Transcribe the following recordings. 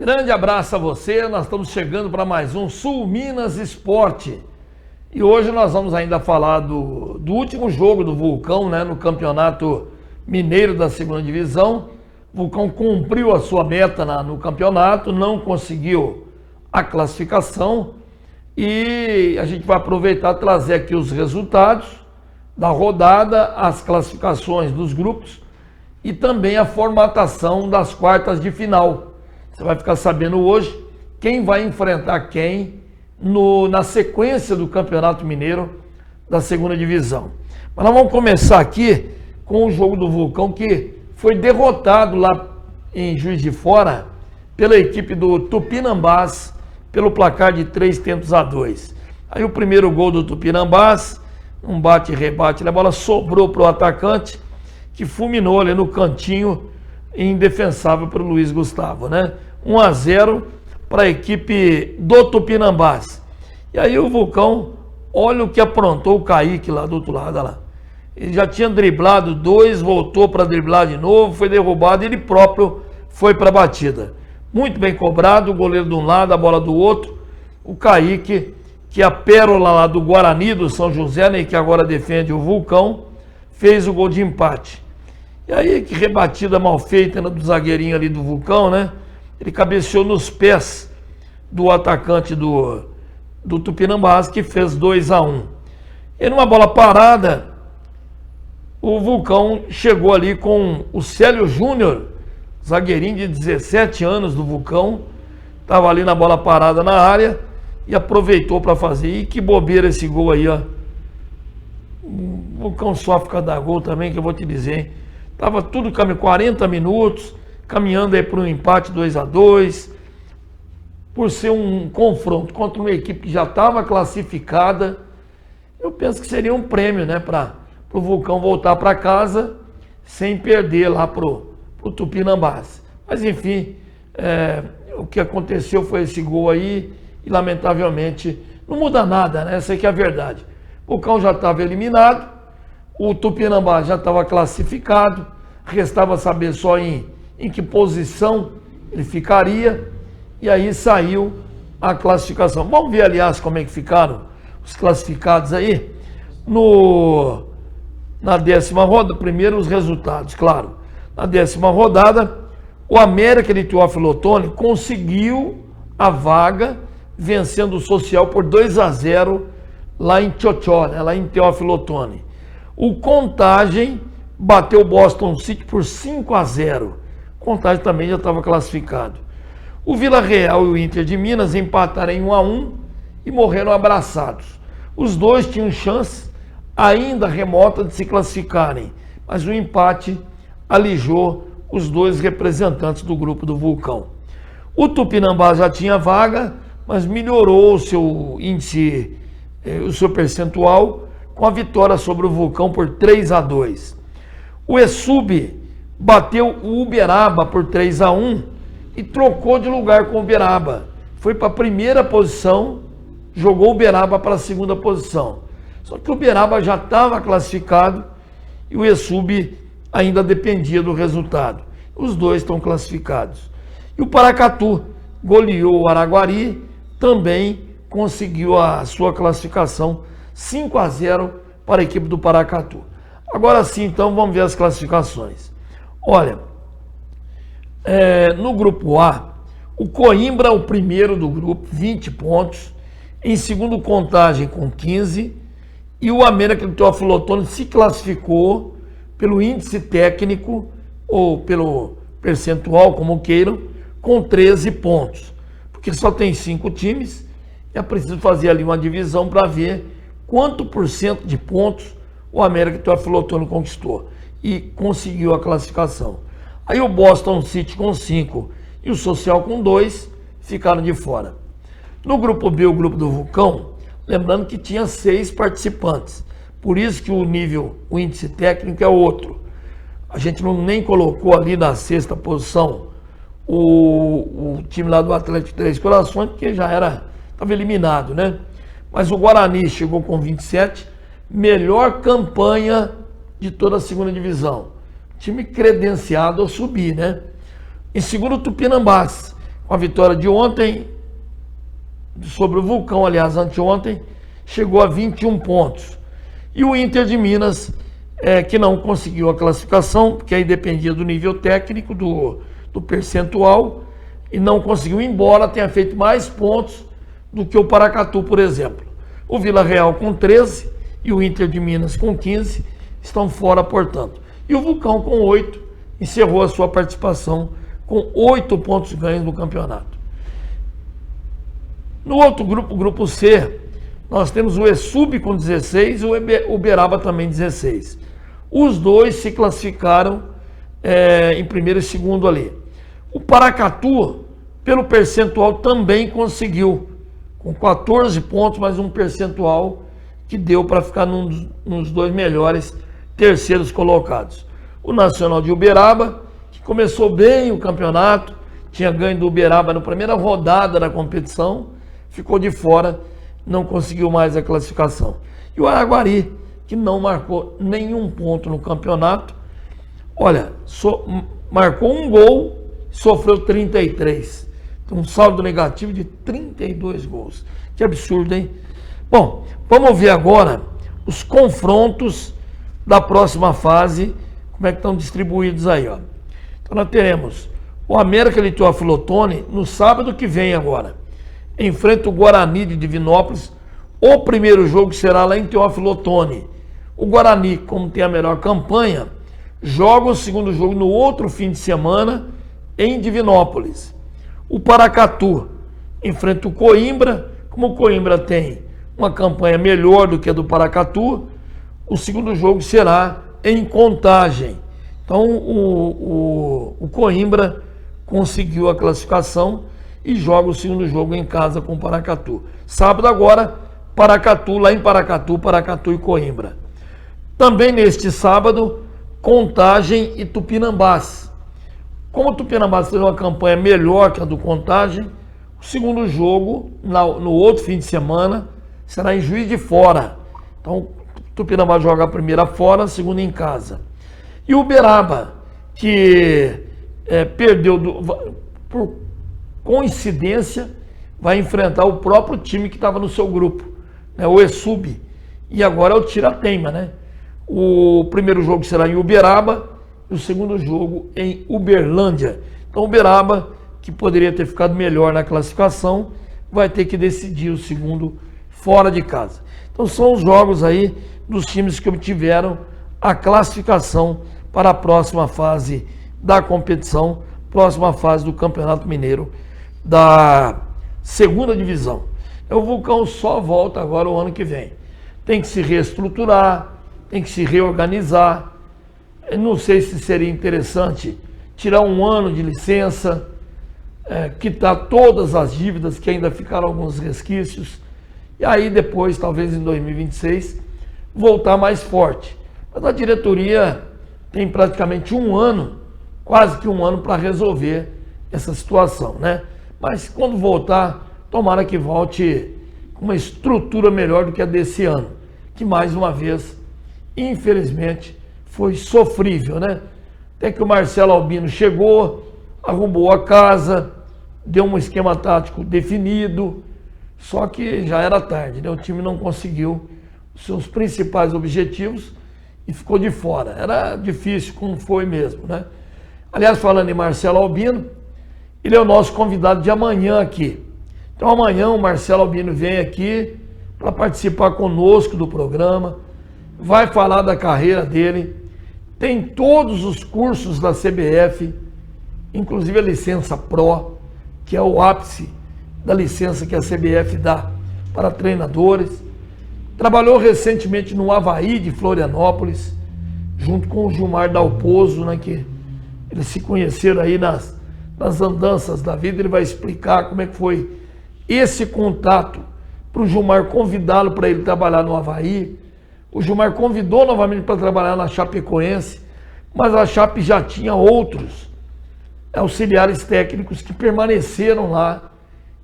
Grande abraço a você, nós estamos chegando para mais um Sul Minas Esporte. E hoje nós vamos ainda falar do último jogo do Vulcão, né, no Campeonato Mineiro da Segunda Divisão. O Vulcão cumpriu a sua meta no campeonato, não conseguiu a classificação. E a gente vai aproveitar e trazer aqui os resultados da rodada, as classificações dos grupos e também a formatação das quartas de final. Você vai ficar sabendo hoje quem vai enfrentar quem na sequência do Campeonato Mineiro da Segunda Divisão. Mas nós vamos começar aqui com o jogo do Vulcão, que foi derrotado lá em Juiz de Fora pela equipe do Tupinambás pelo placar de 3-2. Aí o primeiro gol do Tupinambás, um bate e rebate, a bola sobrou para o atacante, que fulminou ali no cantinho, indefensável para o Luiz Gustavo, né? 1-0 para a equipe do Tupinambás. E aí o Vulcão, olha o que aprontou o Kaique lá do outro lado, olha lá. Ele já tinha driblado dois, voltou para driblar de novo, foi derrubado e ele próprio foi para a batida. Muito bem cobrado, o goleiro de um lado, a bola do outro. O Kaique, que é a pérola lá do Guarani, do São José, né, que agora defende o Vulcão, fez o gol de empate. E aí, que rebatida mal feita, né, do zagueirinho ali do Vulcão, né? Ele cabeceou nos pés do atacante do Tupinambás, que fez 2-1. E numa bola parada, o Vulcão chegou ali com o Célio Júnior, zagueirinho de 17 anos do Vulcão, estava ali na bola parada na área e aproveitou para fazer. E que bobeira esse gol aí, ó. O Vulcão sofre cada gol também, que eu vou te dizer, hein? Tava tudo 40 minutos, caminhando aí para um empate 2-2, por ser um confronto contra uma equipe que já estava classificada. Eu penso que seria um prêmio, né, para o Vulcão voltar para casa sem perder lá pro Tupinambás. Mas enfim, o que aconteceu foi esse gol aí e lamentavelmente não muda nada, né? Essa aqui é a verdade. O Vulcão já estava eliminado, o Tupinambás já estava classificado, restava saber só em que posição ele ficaria, e aí saiu a classificação. Vamos ver, aliás, como é que ficaram os classificados aí na 10ª rodada. Primeiro os resultados, claro. Na 10ª rodada, o América de Teófilo Otoni conseguiu a vaga, vencendo o Social por 2-0 lá em Tchotchó, né, lá em Teófilo Otoni. O Contagem bateu o Boston City por 5-0. Contagem também já estava classificado. O Vila Real e o Inter de Minas empataram em 1-1 e morreram abraçados. Os dois tinham chance ainda remota de se classificarem, mas o empate alijou os dois representantes do grupo do Vulcão. O Tupinambás já tinha vaga, mas melhorou o seu índice, o seu percentual, com a vitória sobre o Vulcão por 3-2. O ESUB bateu o Uberaba por 3-1 e trocou de lugar com o Uberaba. Foi para a primeira posição, jogou o Uberaba para a segunda posição. Só que o Uberaba já estava classificado e o ESUB ainda dependia do resultado. Os dois estão classificados. E o Paracatu goleou o Araguari, também conseguiu a sua classificação 5-0 para a equipe do Paracatu. Agora sim, então, vamos ver as classificações. Olha, no grupo A, o Coimbra é o primeiro do grupo, 20 pontos. Em segundo, Contagem com 15. E o América de Teófilo Otoni se classificou pelo índice técnico, ou pelo percentual, como queiram, com 13 pontos. Porque só tem 5 times, é preciso fazer ali uma divisão para ver quanto por cento de pontos o América de Teófilo Otoni conquistou e conseguiu a classificação. Aí o Boston City com 5 e o Social com 2 ficaram de fora. No grupo B, o grupo do Vulcão, lembrando que tinha 6 participantes, por isso que o índice técnico é outro. A gente nem colocou ali na 6ª posição o time lá do Atlético Três Corações, porque já estava eliminado, né? Mas o Guarani chegou com 27, melhor campanha de toda a segunda divisão. Time credenciado a subir, né? Em segundo, o Tupinambás, com a vitória de ontem sobre o Vulcão, aliás, anteontem, chegou a 21 pontos. E o Inter de Minas, que não conseguiu a classificação, porque aí dependia do nível técnico, do percentual, e não conseguiu, embora tenha feito mais pontos do que o Paracatu, por exemplo. O Vila Real com 13 e o Inter de Minas com 15 estão fora, portanto. E o Vulcão com 8 encerrou a sua participação com 8 pontos ganhos no campeonato. No outro grupo, o grupo C, nós temos o ESUB com 16 e o Uberaba também 16. Os dois se classificaram em primeiro e segundo ali. O Paracatu, pelo percentual, também conseguiu, com 14 pontos, mais um percentual que deu para ficar nos dois melhores terceiros colocados. O Nacional de Uberaba, que começou bem o campeonato, tinha ganho do Uberaba na primeira rodada da competição, ficou de fora, não conseguiu mais a classificação. E o Araguari, que não marcou nenhum ponto no campeonato, olha, marcou um gol, sofreu 33. Então, um saldo negativo de 32 gols. Que absurdo, hein? Bom, vamos ver agora os confrontos da próxima fase, como é que estão distribuídos aí, ó. Então nós teremos o América de Teófilo-Otoni no sábado que vem agora. Enfrenta o Guarani de Divinópolis. O primeiro jogo será lá em Teófilo-Otoni. O Guarani, como tem a melhor campanha, joga o segundo jogo no outro fim de semana em Divinópolis. O Paracatu enfrenta o Coimbra. Como o Coimbra tem uma campanha melhor do que a do Paracatu, o segundo jogo será em Contagem. Então o Coimbra conseguiu a classificação e joga o segundo jogo em casa com o Paracatu. Sábado agora, Paracatu, lá em Paracatu, Paracatu e Coimbra. Também neste sábado, Contagem e Tupinambás. Como o Tupinambás fez uma campanha melhor que a do Contagem, o segundo jogo, no outro fim de semana, será em Juiz de Fora. Então, o Tupinambás joga a primeira fora, a segunda em casa. E o Uberaba, que perdeu, por coincidência, vai enfrentar o próprio time que estava no seu grupo, né, o ESUB. E agora é o Tira-Teima, né? O primeiro jogo será em Uberaba e o segundo jogo em Uberlândia. Então, o Uberaba, que poderia ter ficado melhor na classificação, vai ter que decidir o segundo fora de casa. Então, são os jogos aí dos times que obtiveram a classificação para a próxima fase da competição, próxima fase do Campeonato Mineiro da segunda divisão. O Vulcão só volta agora o ano que vem. Tem que se reestruturar, tem que se reorganizar. Eu não sei se seria interessante tirar um ano de licença, quitar todas as dívidas, que ainda ficaram alguns resquícios, e aí depois, talvez em 2026, voltar mais forte. Mas a diretoria tem praticamente um ano, quase que um ano, para resolver essa situação, né? Mas quando voltar, tomara que volte com uma estrutura melhor do que a desse ano, que mais uma vez, infelizmente, foi sofrível, né? Até que o Marcelo Albino chegou, arrumou a casa, deu um esquema tático definido, só que já era tarde, né? O time não conseguiu os seus principais objetivos e ficou de fora. Era difícil, como foi mesmo, né? Aliás, falando em Marcelo Albino, ele é o nosso convidado de amanhã aqui. Então amanhã o Marcelo Albino vem aqui para participar conosco do programa, vai falar da carreira dele, tem todos os cursos da CBF, inclusive a licença Pro, que é o ápice da licença que a CBF dá para treinadores. Trabalhou recentemente no Avaí de Florianópolis, junto com o Gilmar Dalpozo, né, que eles se conheceram aí nas andanças da vida. Ele vai explicar como é que foi esse contato para o Gilmar convidá-lo para ele trabalhar no Avaí. O Gilmar convidou novamente para trabalhar na Chapecoense, mas a Chape já tinha outros auxiliares técnicos que permaneceram lá.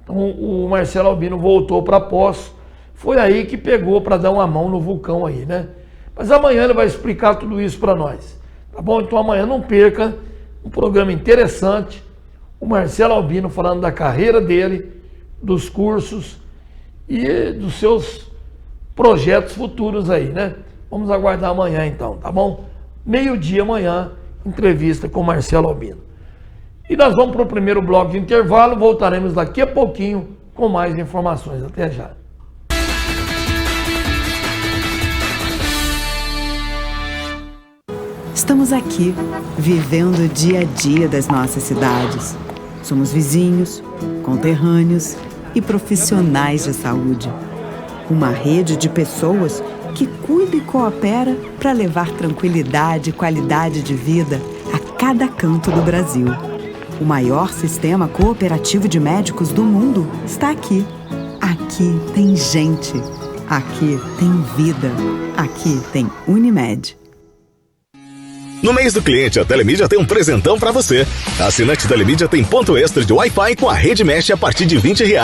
Então o Marcelo Albino voltou para Poços. Foi aí que pegou para dar uma mão no Vulcão aí, né? Mas amanhã ele vai explicar tudo isso para nós, tá bom? Então amanhã não perca, um programa interessante, o Marcelo Albino falando da carreira dele, dos cursos e dos seus projetos futuros aí, né? Vamos aguardar amanhã então, tá bom? Meio-dia amanhã, entrevista com o Marcelo Albino. E nós vamos para o primeiro bloco de intervalo, voltaremos daqui a pouquinho com mais informações. Até já. Estamos aqui, vivendo o dia a dia das nossas cidades. Somos vizinhos, conterrâneos e profissionais de saúde. Uma rede de pessoas que cuida e coopera para levar tranquilidade e qualidade de vida a cada canto do Brasil. O maior sistema cooperativo de médicos do mundo está aqui. Aqui tem gente. Aqui tem vida. Aqui tem Unimed. No mês do cliente, a Telemídia tem um presentão pra você. A assinante Telemídia tem ponto extra de Wi-Fi com a rede Mesh a partir de R$20.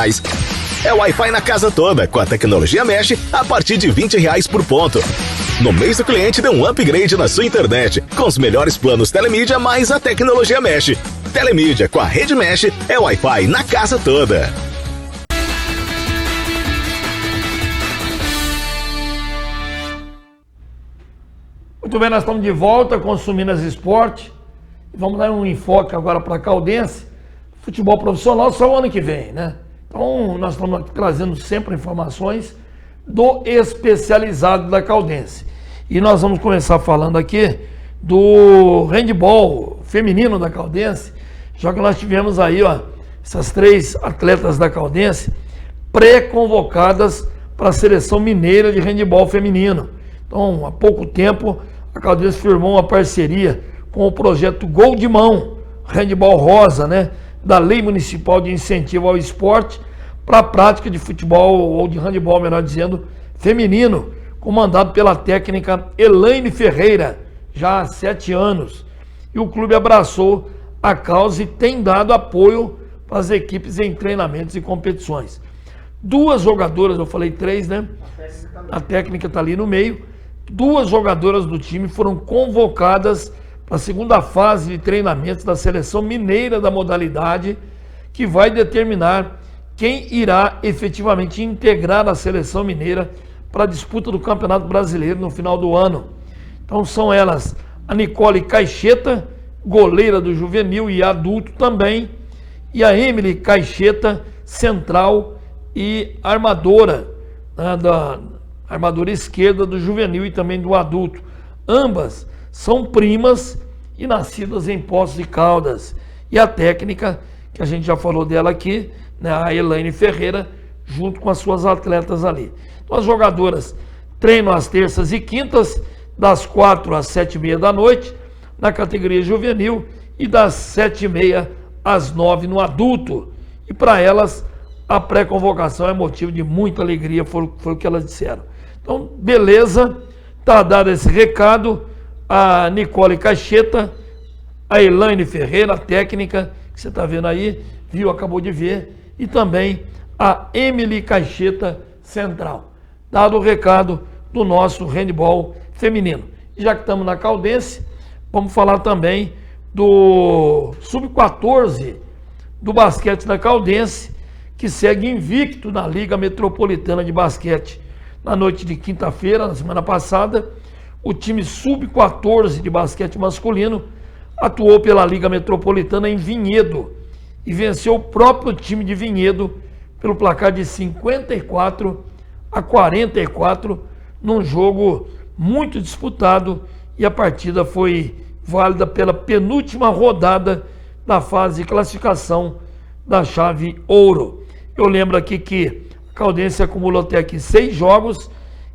É Wi-Fi na casa toda, com a tecnologia Mesh a partir de R$20 por ponto. No mês do cliente, dê um upgrade na sua internet, com os melhores planos Telemídia mais a tecnologia Mesh. Telemídia com a rede Mesh é Wi-Fi na casa toda. Muito bem, nós estamos de volta com o Minas Esporte. Vamos dar um enfoque agora para a Caldense. Futebol profissional só o ano que vem, né? Então, nós estamos aqui trazendo sempre informações do especializado da Caldense. E nós vamos começar falando aqui do handebol feminino da Caldense, já que nós tivemos aí, ó, essas 3 atletas da Caldense pré-convocadas para a seleção mineira de handebol feminino. Então, há pouco tempo, a Caldense firmou uma parceria com o projeto Gol de Mão, handebol rosa, né, da Lei Municipal de Incentivo ao Esporte para a prática de futebol, ou de handebol, melhor dizendo, feminino, comandado pela técnica Elaine Ferreira, já há 7 anos. E o clube abraçou a causa e tem dado apoio para as equipes em treinamentos e competições. 2 jogadoras, eu falei 3, né? A técnica está ali no meio. 2 jogadoras do time foram convocadas para a segunda fase de treinamentos da seleção mineira da modalidade, que vai determinar quem irá efetivamente integrar a seleção mineira para a disputa do Campeonato Brasileiro no final do ano. Então são elas a Nicole Caixeta, goleira do juvenil e adulto também, e a Emily Caixeta, central e armadora, né, da armadora esquerda do juvenil e também do adulto. Ambas são primas e nascidas em Poços de Caldas. E a técnica, que a gente já falou dela aqui, né, a Elaine Ferreira, junto com as suas atletas ali. Então as jogadoras treinam às terças e quintas, das 4 às 7h30 da noite, na categoria juvenil, e das 7h30 às 9h no adulto. E para elas, a pré-convocação é motivo de muita alegria, foi o que elas disseram. Então, beleza, tá dado esse recado. A Nicole Caixeta, a Elaine Ferreira, a técnica, que você está vendo aí, viu, acabou de ver, e também a Emily Caixeta, central. Dado o recado do nosso handebol feminino. E já que estamos na Caldense, vamos falar também do Sub-14 do basquete da Caldense, que segue invicto na Liga Metropolitana de Basquete. Na noite de quinta-feira, na semana passada, o time Sub-14 de basquete masculino atuou pela Liga Metropolitana em Vinhedo e venceu o próprio time de Vinhedo pelo placar de 54-44, num jogo muito disputado, e a partida foi válida pela penúltima rodada da fase de classificação da chave ouro. Eu lembro aqui que a Caldense acumulou até aqui 6 jogos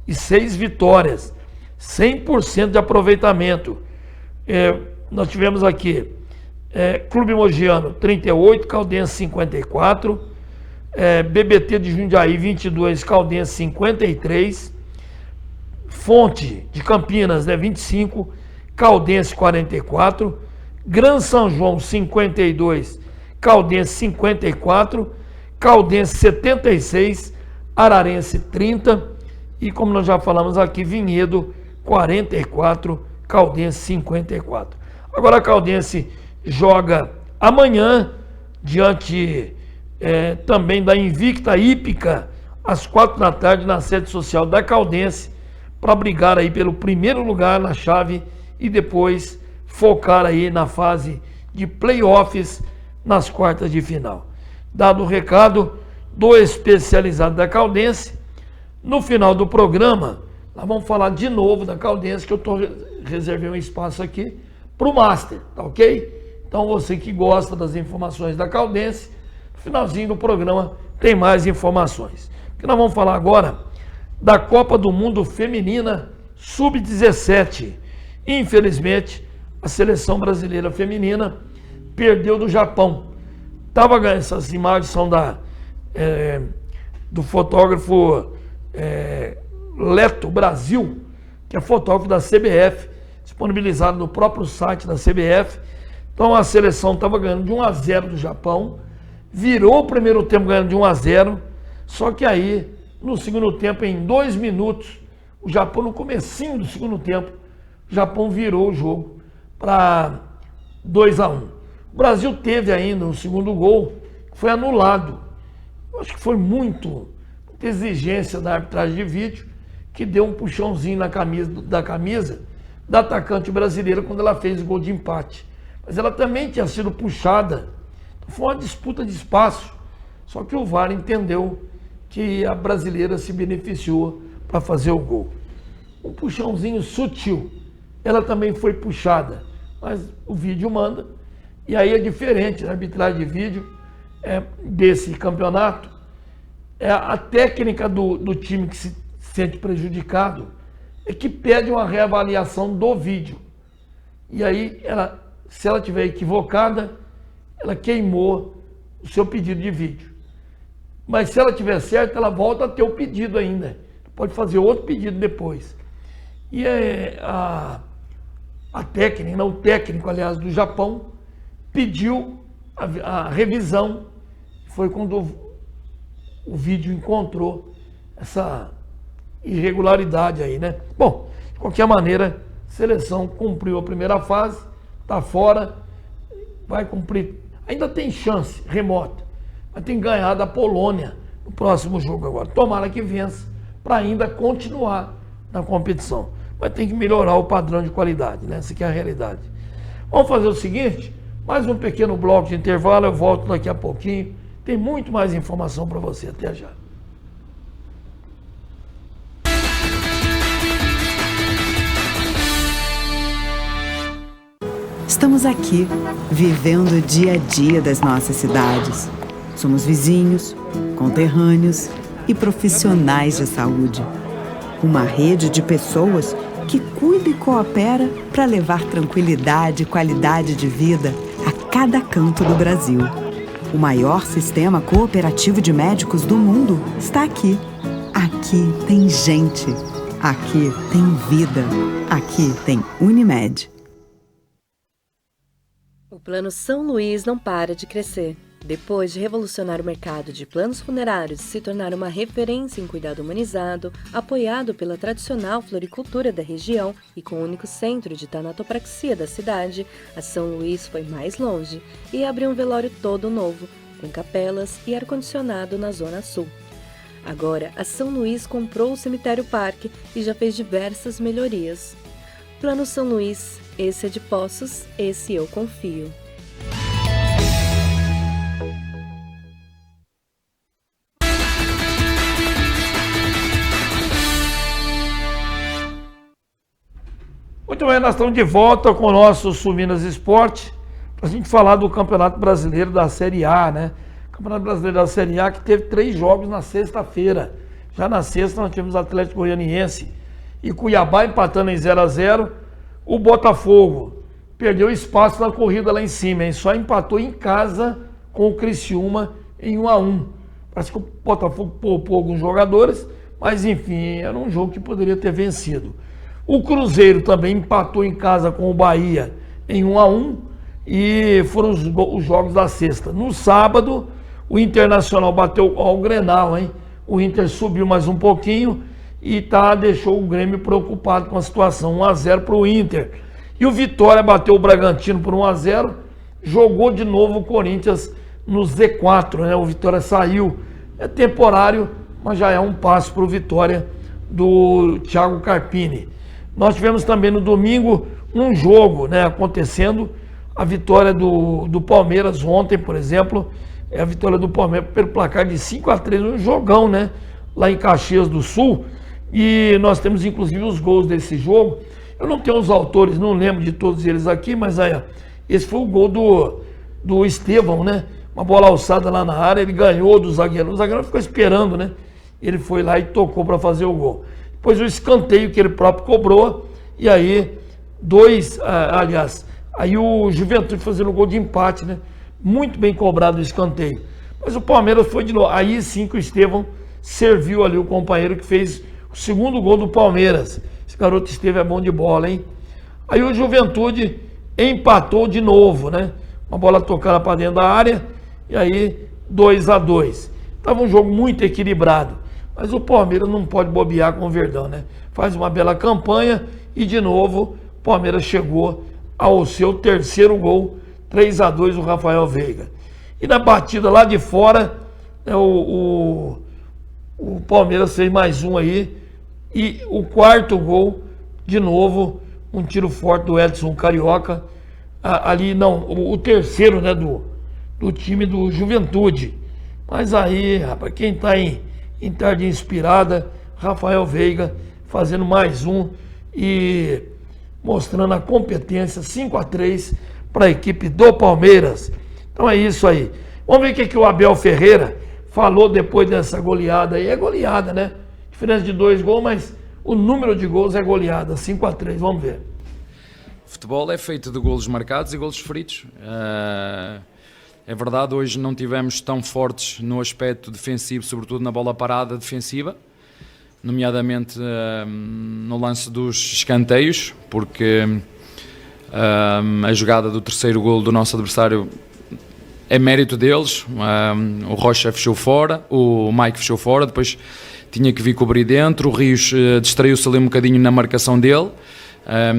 e 6 vitórias, 100% de aproveitamento. Nós tivemos aqui Clube Mogiano 38, Caldense 54, BBT de Jundiaí 22, Caldense 53, Fonte de Campinas 25, Caldense 44, Gran São João 52, Caldense 54, Caldense 76, Ararense 30 e, como nós já falamos aqui, Vinhedo 44, Caldense 54. Agora a Caldense joga amanhã diante também da Invicta Hípica, às 4 da tarde, na sede social da Caldense, para brigar aí pelo primeiro lugar na chave e depois focar aí na fase de playoffs nas quartas de final. Dado o recado do especializado da Caldense, no final do programa, nós vamos falar de novo da Caldense, que eu reservei um espaço aqui para o Master, tá ok? Então você que gosta das informações da Caldense, no finalzinho do programa tem mais informações. Porque nós vamos falar agora da Copa do Mundo Feminina Sub-17. Infelizmente, a seleção brasileira feminina perdeu do Japão. Essas imagens são do fotógrafo Leto Brasil, que é fotógrafo da CBF, disponibilizado no próprio site da CBF. Então a seleção estava ganhando de 1-0 do Japão, virou o primeiro tempo ganhando de 1-0, só que aí, no segundo tempo, em 2 minutos, o Japão, no comecinho do segundo tempo, o Japão virou o jogo para 2-1. O Brasil teve ainda um segundo gol, que foi anulado. Eu acho que foi muita exigência da arbitragem de vídeo, que deu um puxãozinho na camisa da atacante brasileira quando ela fez o gol de empate. Mas ela também tinha sido puxada. Então foi uma disputa de espaço. Só que o VAR entendeu que a brasileira se beneficiou para fazer o gol. Um puxãozinho sutil. Ela também foi puxada, mas o vídeo manda. E aí é diferente, a arbitragem de vídeo desse campeonato. A técnica do time que se sente prejudicado é que pede uma reavaliação do vídeo. E aí, se ela estiver equivocada, ela queimou o seu pedido de vídeo. Mas se ela estiver certa, ela volta a ter o pedido ainda. Pode fazer outro pedido depois. E a técnica, o técnico, aliás, do Japão, pediu a revisão. Foi quando o vídeo encontrou essa irregularidade aí, né? Bom, de qualquer maneira, a seleção cumpriu a primeira fase, está fora, vai cumprir, ainda tem chance remota, mas tem que ganhar da Polônia no próximo jogo agora. Tomara que vença para ainda continuar na competição. Mas tem que melhorar o padrão de qualidade, né? Essa aqui é a realidade. Vamos fazer o seguinte, mais um pequeno bloco de intervalo, eu volto daqui a pouquinho. Tem muito mais informação para você. Até já. Estamos aqui, vivendo o dia a dia das nossas cidades. Somos vizinhos, conterrâneos e profissionais de saúde. Uma rede de pessoas que cuida e coopera para levar tranquilidade e qualidade de vida a cada canto do Brasil. O maior sistema cooperativo de médicos do mundo está aqui. Aqui tem gente. Aqui tem vida. Aqui tem Unimed. O Plano São Luís não para de crescer. Depois de revolucionar o mercado de planos funerários e se tornar uma referência em cuidado humanizado, apoiado pela tradicional floricultura da região e com o único centro de tanatopraxia da cidade, a São Luís foi mais longe e abriu um velório todo novo, com capelas e ar-condicionado na Zona Sul. Agora, a São Luís comprou o Cemitério Parque e já fez diversas melhorias. Plano São Luís, esse é de Poços, esse eu confio. Muito bem, nós estamos de volta com o nosso Sul Minas Esporte, para a gente falar do Campeonato Brasileiro da Série A, né? Campeonato Brasileiro da Série A que teve 3 jogos na sexta-feira. Já na sexta nós tivemos Atlético Goianiense e Cuiabá empatando em 0-0. O Botafogo perdeu espaço na corrida lá em cima, hein? Só empatou em casa com o Criciúma em 1-1. Parece que o Botafogo poupou alguns jogadores, mas enfim, era um jogo que poderia ter vencido. O Cruzeiro também empatou em casa com o Bahia em 1-1 e foram os jogos da sexta. No sábado, o Internacional bateu ao Grenal, hein? O Inter subiu mais um pouquinho e deixou o Grêmio preocupado com a situação. 1-0 para o Inter. E o Vitória bateu o Bragantino por 1-0, jogou de novo o Corinthians no Z4, né? O Vitória saiu, é temporário, mas já é um passo para o Vitória do Thiago Carpini. Nós tivemos também no domingo um jogo, né, acontecendo, a vitória do Palmeiras ontem, por exemplo, é a vitória do Palmeiras pelo placar de 5-3, um jogão, né, lá em Caxias do Sul, e nós temos inclusive os gols desse jogo. Eu não tenho os autores, não lembro de todos eles aqui, mas aí, esse foi o gol do Estevão, né, uma bola alçada lá na área, ele ganhou do zagueiro, o zagueiro ficou esperando, né, ele foi lá e tocou para fazer o gol. Depois o escanteio que ele próprio cobrou, e aí aí o Juventude fazendo o gol de empate, né? Muito bem cobrado o escanteio. Mas o Palmeiras foi de novo. Aí sim que o Estevão serviu ali o companheiro que fez o segundo gol do Palmeiras. Esse garoto Estevão é bom de bola, hein? Aí o Juventude empatou de novo, né? Uma bola tocada para dentro da área, e aí 2-2. Estava um jogo muito equilibrado. Mas o Palmeiras não pode bobear com o Verdão, né? Faz uma bela campanha e de novo o Palmeiras chegou ao seu terceiro gol, 3-2 o Rafael Veiga. E na batida lá de fora, né, o Palmeiras fez mais um aí. E o quarto gol, de novo, um tiro forte do Edson Carioca. Ali não, o terceiro, né, do time do Juventude. Mas aí, rapaz, quem está em tarde inspirada, Rafael Veiga fazendo mais um e mostrando a competência, 5-3 para a equipe do Palmeiras. Então é isso aí. Vamos ver o que o Abel Ferreira falou depois dessa goleada aí. É goleada, né? Diferença de 2 gols, mas o número de gols é goleada, 5-3. Vamos ver. Futebol é feito de golos marcados e golos feridos. É verdade, hoje não tivemos tão fortes no aspecto defensivo, sobretudo na bola parada defensiva, nomeadamente no lance dos escanteios, porque a jogada do terceiro golo do nosso adversário é mérito deles. O Rocha fechou fora, o Mike fechou fora, depois tinha que vir cobrir dentro, o Rios distraiu-se ali um bocadinho na marcação dele,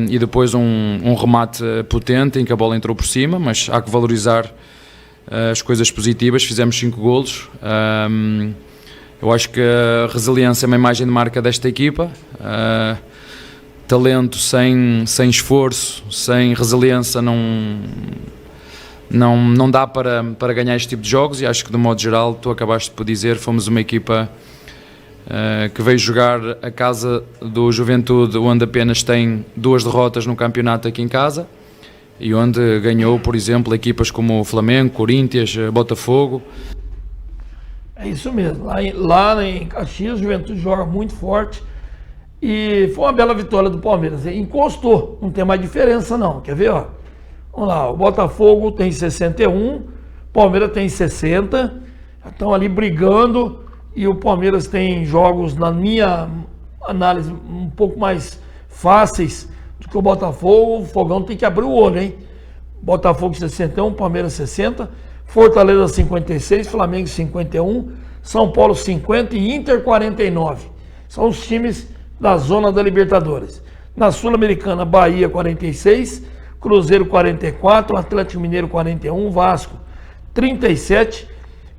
e depois um remate potente em que a bola entrou por cima, mas há que valorizar as coisas positivas. Fizemos 5 golos. Eu acho que a resiliência é uma imagem de marca desta equipa. Talento sem esforço, sem resiliência não dá para ganhar este tipo de jogos, e acho que de modo geral, tu acabaste por dizer, fomos uma equipa que veio jogar a casa do Juventude, onde apenas tem 2 derrotas no campeonato aqui em casa, e onde ganhou, por exemplo, equipas como o Flamengo, Corinthians, Botafogo. É isso mesmo. Lá em Caxias, o Juventude joga muito forte. E foi uma bela vitória do Palmeiras. Encostou, não tem mais diferença não. Quer ver, ó? Vamos lá, o Botafogo tem 61, o Palmeiras tem 60. Estão ali brigando. E o Palmeiras tem jogos, na minha análise, um pouco mais fáceis do que o Botafogo. O Fogão tem que abrir o olho, hein? Botafogo 61, Palmeiras 60, Fortaleza 56, Flamengo 51, São Paulo 50 e Inter 49. São os times da zona da Libertadores. Na Sul-Americana, Bahia 46, Cruzeiro 44, Atlético Mineiro 41, Vasco 37,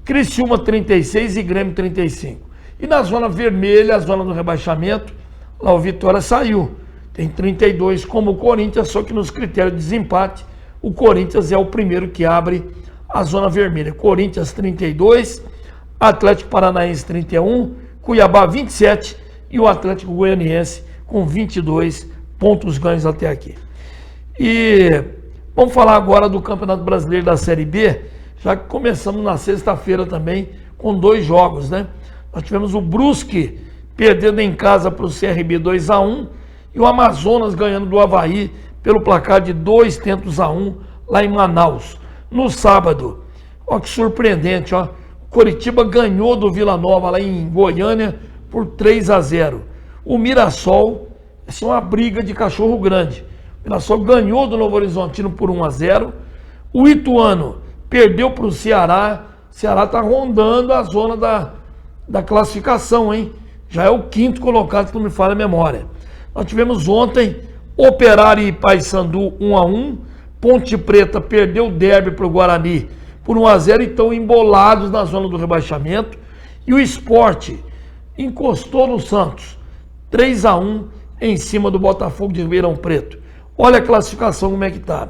Criciúma 36 e Grêmio 35. E na zona vermelha, a zona do rebaixamento, lá o Vitória saiu. Tem 32 como o Corinthians, só que nos critérios de desempate, o Corinthians é o primeiro que abre a zona vermelha. Corinthians 32, Atlético Paranaense 31, Cuiabá 27 e o Atlético Goianiense com 22 pontos ganhos até aqui. E vamos falar agora do Campeonato Brasileiro da Série B, já que começamos na sexta-feira também com 2 jogos, né? Nós tivemos o Brusque perdendo em casa para o CRB 2-1 e o Amazonas ganhando do Avaí pelo placar de 2-1 lá em Manaus. No sábado, ó que surpreendente, ó, Coritiba ganhou do Vila Nova lá em Goiânia por 3-0. O Mirassol, essa é uma briga de cachorro grande. O Mirassol ganhou do Novo Horizontino por 1-0. O Ituano perdeu para o Ceará. O Ceará está rondando a zona da classificação, hein? Já é o 5º colocado, se não me falha a memória. Nós tivemos ontem Operário e Paysandu 1-1. Ponte Preta perdeu o derby para o Guarani por 1-0 e estão embolados na zona do rebaixamento. E o Sport encostou no Santos, 3-1 em cima do Botafogo de Ribeirão Preto. Olha a classificação como é que está.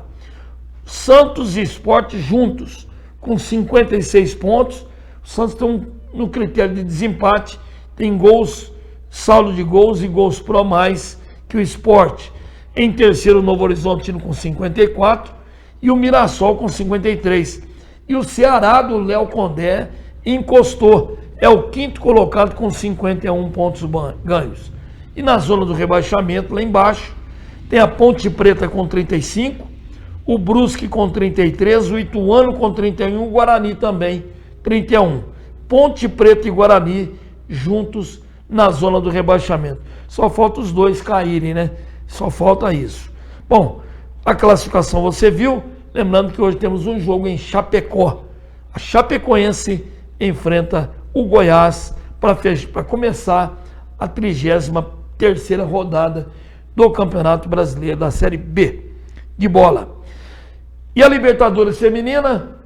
Santos e Sport juntos, com 56 pontos. O Santos tem no critério de desempate, tem gols, saldo de gols e gols pro mais que o Sport. Em terceiro, o Novo Horizontino com 54 e o Mirassol com 53. E o Ceará do Léo Condé encostou, é o quinto colocado com 51 pontos ganhos. E na zona do rebaixamento, lá embaixo, tem a Ponte Preta com 35, o Brusque com 33, o Ituano com 31, o Guarani também 31. Ponte Preta e Guarani juntos na zona do rebaixamento. Só falta os dois caírem, né? Só falta isso. Bom, a classificação você viu. Lembrando que hoje temos um jogo em Chapecó. A Chapecoense enfrenta o Goiás para começar a 33ª rodada do Campeonato Brasileiro da Série B de bola. E a Libertadores Feminina,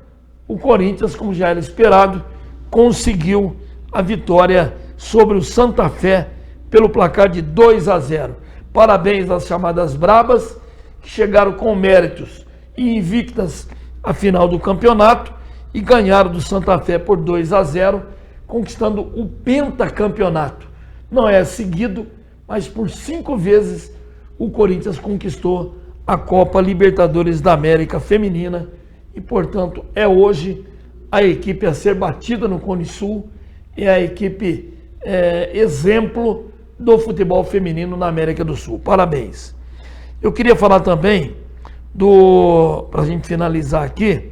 o Corinthians, como já era esperado, conseguiu a vitória sobre o Santa Fé pelo placar de 2-0. Parabéns às chamadas brabas, que chegaram com méritos e invictas à final do campeonato e ganharam do Santa Fé por 2-0, conquistando o pentacampeonato. Não é seguido, mas por 5 vezes o Corinthians conquistou a Copa Libertadores da América Feminina e, portanto, é hoje a equipe a ser batida no Cone Sul, é a equipe exemplo do futebol feminino na América do Sul. Parabéns. Eu queria falar também para a gente finalizar aqui,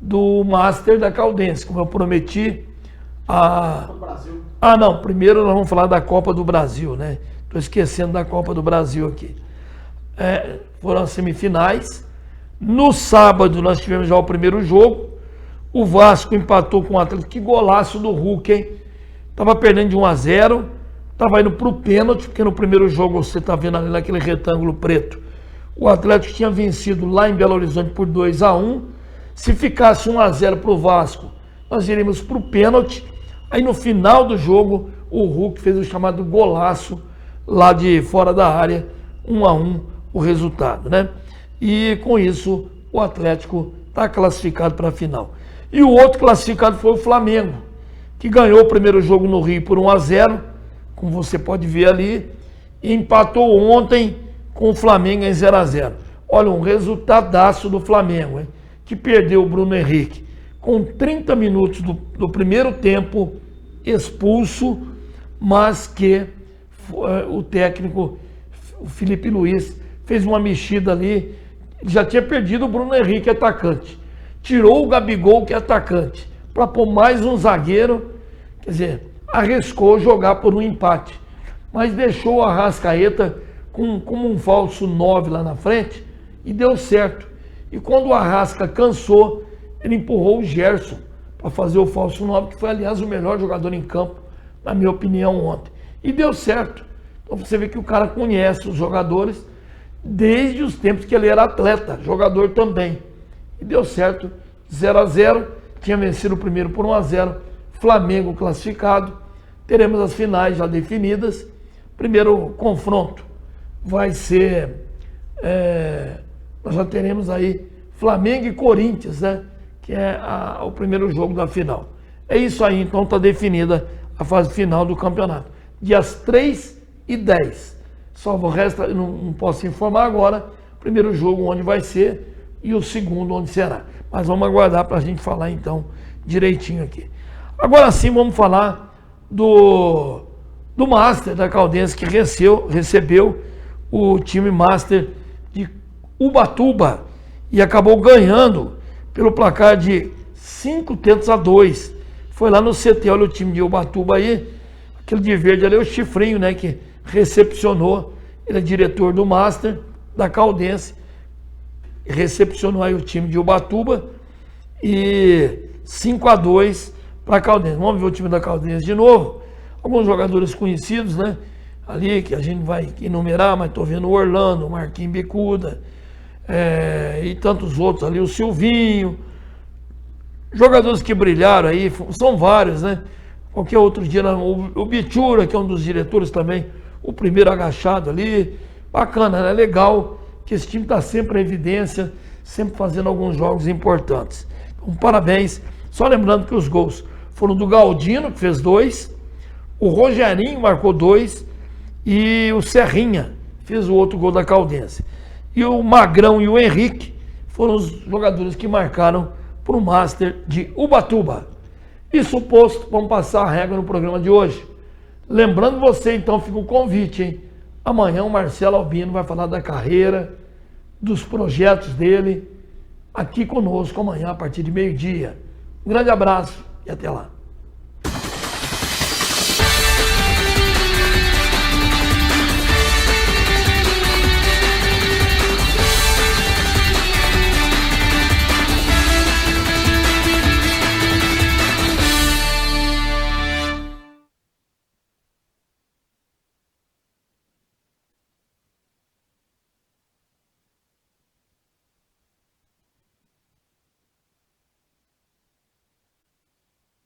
do Master da Caldense, como eu prometi. Não, primeiro nós vamos falar da Copa do Brasil, né? Estou esquecendo da Copa do Brasil aqui. Foram as semifinais. No sábado nós tivemos já o primeiro jogo. O Vasco empatou com o Atlético. Que golaço do Hulk, hein? Estava perdendo de 1-0. Estava indo para o pênalti, porque no primeiro jogo você está vendo ali naquele retângulo preto. O Atlético tinha vencido lá em Belo Horizonte por 2-1. Se ficasse 1-0 para o Vasco, nós iríamos para o pênalti. Aí no final do jogo, o Hulk fez o chamado golaço lá de fora da área, 1-1 o resultado, né? E com isso, o Atlético está classificado para a final. E o outro classificado foi o Flamengo, que ganhou o primeiro jogo no Rio por 1-0, como você pode ver ali, e empatou ontem com o Flamengo em 0-0. Olha, um resultadaço do Flamengo, hein? Que perdeu o Bruno Henrique com 30 minutos do primeiro tempo expulso, mas que o técnico, o Felipe Luiz, fez uma mexida ali. Já tinha perdido o Bruno Henrique, atacante. Tirou o Gabigol, que é atacante, para pôr mais um zagueiro. Quer dizer, arriscou jogar por um empate, mas deixou o Arrascaeta como um falso 9 lá na frente e deu certo. E quando o Arrasca cansou, ele empurrou o Gerson para fazer o falso 9, que foi, aliás, o melhor jogador em campo, na minha opinião, ontem. E deu certo. Então você vê que o cara conhece os jogadores desde os tempos que ele era atleta, jogador também. E deu certo, 0-0, tinha vencido o primeiro por 1-0, Flamengo classificado. Teremos as finais já definidas. Primeiro confronto vai ser, nós já teremos aí Flamengo e Corinthians, né? Que é o primeiro jogo da final. É isso aí, então está definida a fase final do campeonato. Dias 3 e 10. Só o resto, eu não posso informar agora. Primeiro jogo onde vai ser e o segundo onde será. Mas vamos aguardar para a gente falar então direitinho aqui. Agora sim vamos falar do Master da Caldense, que recebeu o time Master de Ubatuba e acabou ganhando pelo placar de 5-2. Foi lá no CT, olha o time de Ubatuba aí, aquele de verde ali, o Chifrinho, né, que recepcionou, ele é diretor do Master da Caldense, recepcionou aí o time de Ubatuba e 5-2 para a Caldense. Vamos ver o time da Caldense de novo. Alguns jogadores conhecidos, né, ali que a gente vai enumerar, mas estou vendo o Orlando, o Marquinhos Bicuda, e tantos outros ali, o Silvinho, Jogadores que brilharam aí, são vários, né? Qualquer outro dia, o Bichura, que é um dos diretores também, o primeiro agachado ali. Bacana, né? Legal que esse time está sempre em evidência, sempre fazendo alguns jogos importantes. Então, parabéns. Só lembrando que os gols foram do Galdino, que fez 2, o Rogerinho marcou 2 e o Serrinha fez o outro gol da Caldense. E o Magrão e o Henrique foram os jogadores que marcaram para o Master de Ubatuba. Isso posto, vamos passar a regra no programa de hoje. Lembrando você, então, fica o convite, hein? Amanhã o Marcelo Albino vai falar da carreira, dos projetos dele, aqui conosco amanhã a partir de 12h. Um grande abraço e até lá.